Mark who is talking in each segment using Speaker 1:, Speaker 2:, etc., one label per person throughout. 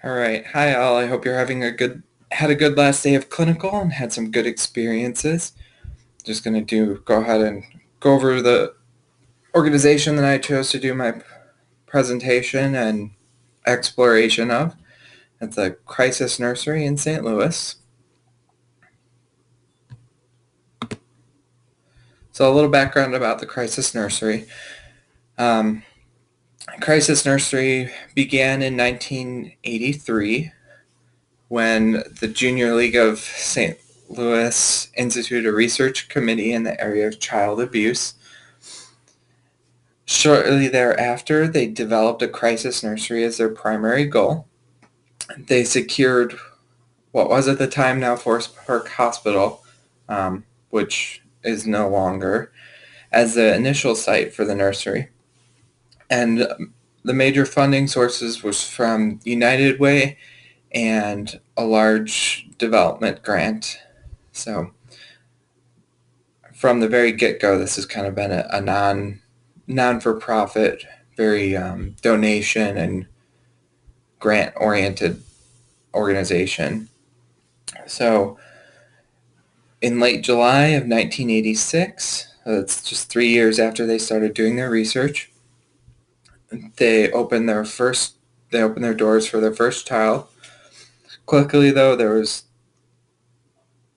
Speaker 1: All right. Hi all. I hope you're having had a good last day of clinical and had some good experiences. Just going to go ahead and go over the organization that I chose to do my presentation and exploration of. It's a crisis nursery in St. Louis. So a little background about the crisis nursery. Um, crisis nursery began in 1983 when the Junior League of St. Louis instituted a research committee in the area of child abuse. Shortly thereafter, they developed a crisis nursery as their primary goal. They secured what was at the time now Forest Park Hospital, which is no longer, as the initial site for the nursery. And the major funding sources was from United Way and a large development grant. So from the very get-go, this has kind of been a non-for-profit, very donation and grant-oriented organization. So in late July of 1986, that's just 3 years after they started doing their research, they opened their doors for their first child. Quickly, though, there was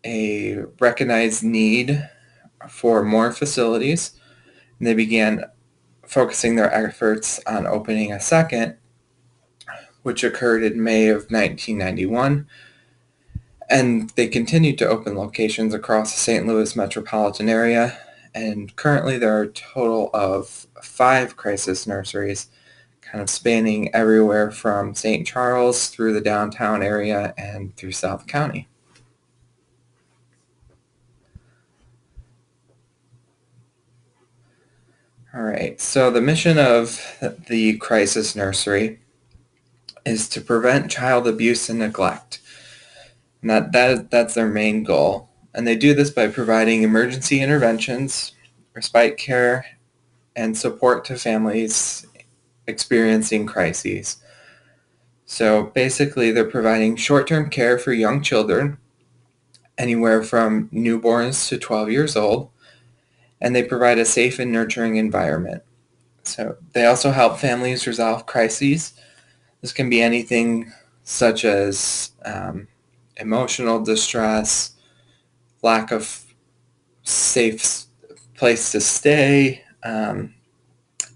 Speaker 1: a recognized need for more facilities, and they began focusing their efforts on opening a second, which occurred in May of 1991. And they continued to open locations across the St. Louis metropolitan area. And currently there are a total of 5 crisis nurseries, kind of spanning everywhere from St. Charles through the downtown area and through South County. All right, so the mission of the crisis nursery is to prevent child abuse and neglect. And that's their main goal. And they do this by providing emergency interventions, respite care, and support to families experiencing crises. So basically, they're providing short-term care for young children, anywhere from newborns to 12 years old, and they provide a safe and nurturing environment. So they also help families resolve crises. This can be anything such as emotional distress, lack of safe place to stay, and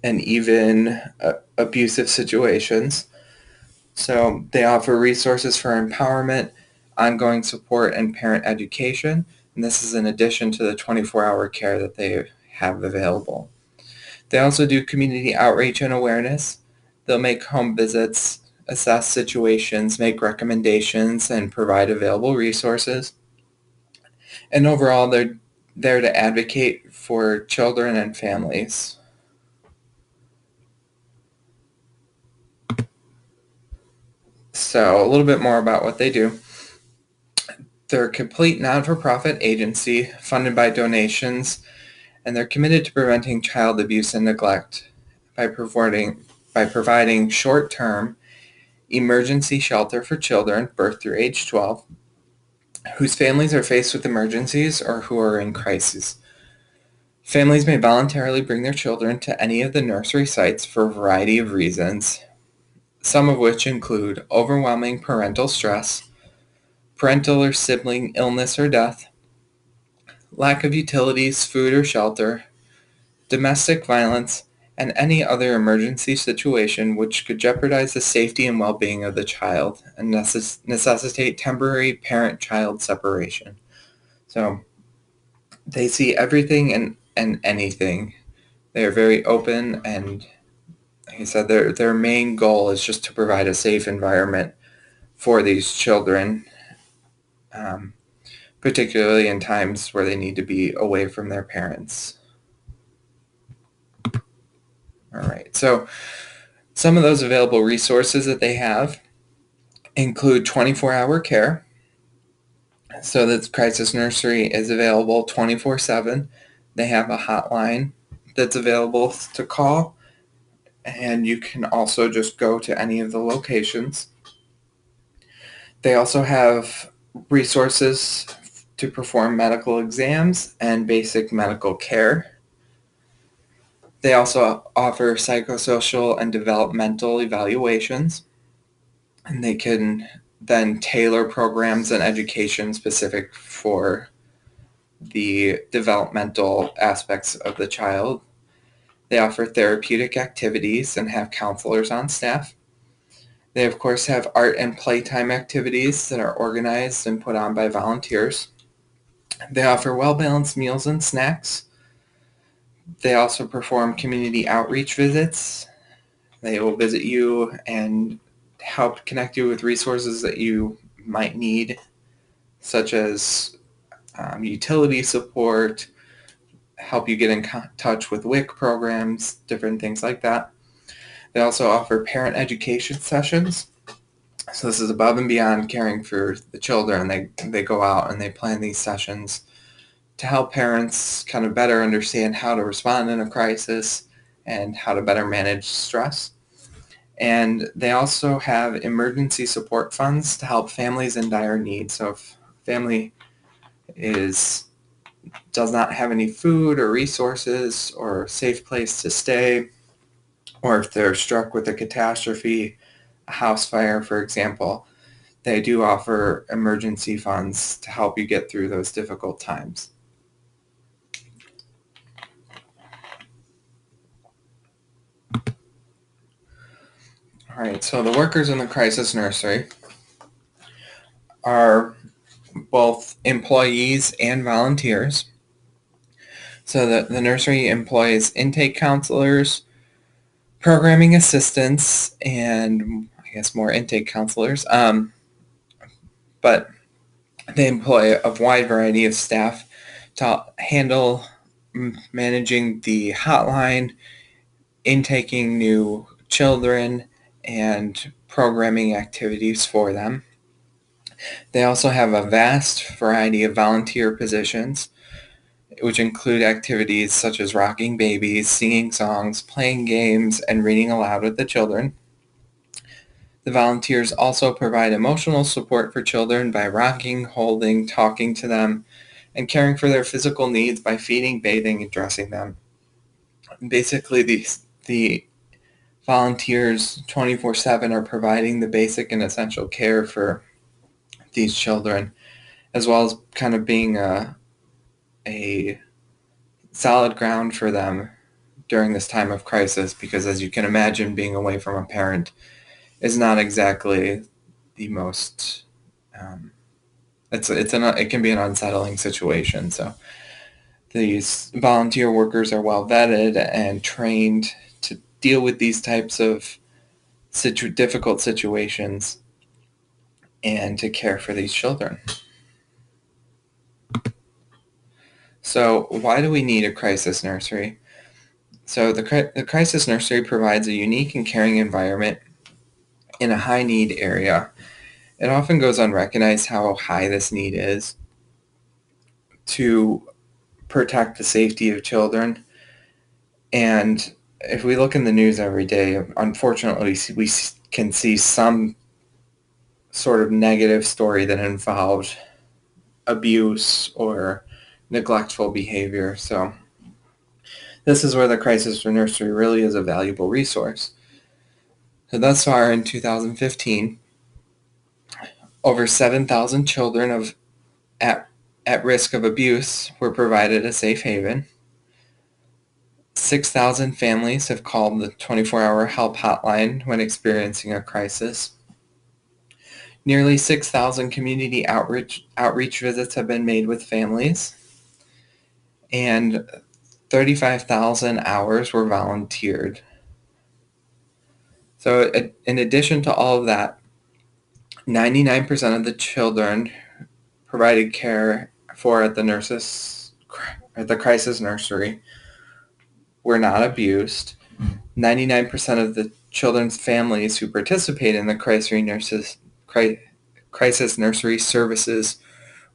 Speaker 1: even abusive situations. So they offer resources for empowerment, ongoing support, and parent education. And this is in addition to the 24-hour care that they have available. They also do community outreach and awareness. They'll make home visits, assess situations, make recommendations, and provide available resources. And overall, they're there to advocate for children and families. So a little bit more about what they do. They're a complete non-for-profit agency funded by donations, and they're committed to preventing child abuse and neglect by providing short-term emergency shelter for children birth through age 12 whose families are faced with emergencies or who are in crisis. Families may voluntarily bring their children to any of the nursery sites for a variety of reasons, some of which include overwhelming parental stress, parental or sibling illness or death, lack of utilities, food or shelter, domestic violence, and any other emergency situation which could jeopardize the safety and well-being of the child and necessitate temporary parent-child separation. So they see everything and anything. They are very open, and like I said, their main goal is just to provide a safe environment for these children, um, particularly in times where they need to be away from their parents. All right, so some of those available resources that they have include 24-hour care. So that crisis nursery is available 24/7. They have a hotline that's available to call, and you can also just go to any of the locations. They also have resources to perform medical exams and basic medical care. They also offer psychosocial and developmental evaluations, and they can then tailor programs and education specific for the developmental aspects of the child. They offer therapeutic activities and have counselors on staff. They, of course, have art and playtime activities that are organized and put on by volunteers. They offer well-balanced meals and snacks. They also perform community outreach visits. They will visit you and help connect you with resources that you might need, such as utility support, help you get in touch with WIC programs, different things like that. They also offer parent education sessions. So this is above and beyond caring for the children. They go out and they plan these sessions to help parents kind of better understand how to respond in a crisis and how to better manage stress. And they also have emergency support funds to help families in dire need. So if family does not have any food or resources or a safe place to stay, or if they're struck with a catastrophe, a house fire, for example, they do offer emergency funds to help you get through those difficult times. All right, so the workers in the crisis nursery are both employees and volunteers. So the nursery employs intake counselors, programming assistants, and I guess more intake counselors. But they employ a wide variety of staff to handle managing the hotline, intaking new children, and programming activities for them. They also have a vast variety of volunteer positions, which include activities such as rocking babies, singing songs, playing games, and reading aloud with the children. The volunteers also provide emotional support for children by rocking, holding, talking to them, and caring for their physical needs by feeding, bathing, and dressing them. Basically, the volunteers 24/7 are providing the basic and essential care for these children, as well as kind of being a solid ground for them during this time of crisis, because as you can imagine, being away from a parent is not exactly the most it can be an unsettling situation. So these volunteer workers are well vetted and trained to deal with these types of difficult situations and to care for these children. So why do we need a crisis nursery? So the crisis nursery provides a unique and caring environment in a high need area. It often goes unrecognized how high this need is to protect the safety of children. And if we look in the news every day, unfortunately, we can see some sort of negative story that involved abuse or neglectful behavior. So this is where the crisis nursery really is a valuable resource. So thus far in 2015, over 7,000 children at risk of abuse were provided a safe haven. 6,000 families have called the 24-hour help hotline when experiencing a crisis. Nearly 6,000 community outreach visits have been made with families, and 35,000 hours were volunteered. So in addition to all of that, 99% of the children provided care for at the crisis nursery were not abused. 99% of the children's families who participate in the crisis nursery services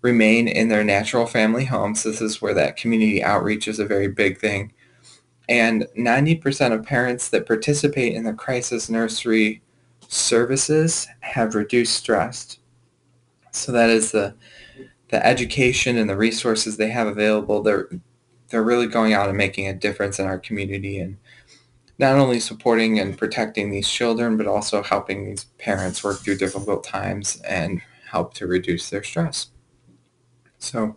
Speaker 1: remain in their natural family homes. This is where that community outreach is a very big thing. And 90% of parents that participate in the crisis nursery services have reduced stress So that is the education and the resources they have available. They're really going out and making a difference in our community, and not only supporting and protecting these children, but also helping these parents work through difficult times and help to reduce their stress. So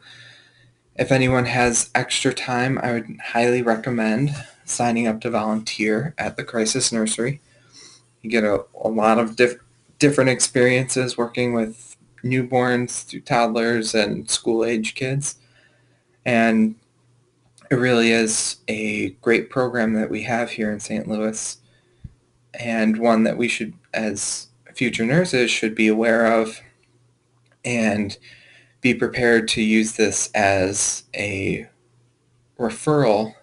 Speaker 1: if anyone has extra time, I would highly recommend signing up to volunteer at the Crisis Nursery. You get a lot of different experiences working with newborns through toddlers and school-age kids. And it really is a great program that we have here in St. Louis, and one that we should, as future nurses, should be aware of and be prepared to use this as a referral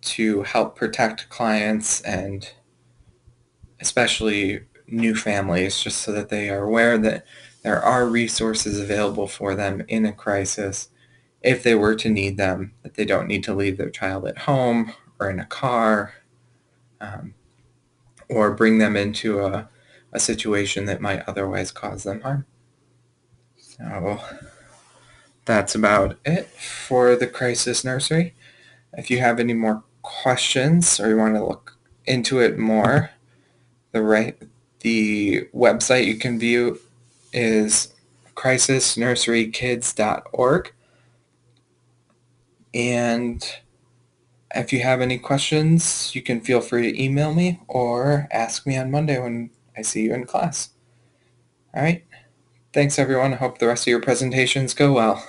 Speaker 1: to help protect clients and especially new families, just so that they are aware that there are resources available for them in a crisis if they were to need them, that they don't need to leave their child at home or in a car, or bring them into a situation that might otherwise cause them harm. So that's about it for the Crisis Nursery. If you have any more questions or you want to look into it more, the website you can view is crisisnurserykids.org. And if you have any questions, you can feel free to email me or ask me on Monday when I see you in class. All right. Thanks, everyone. I hope the rest of your presentations go well.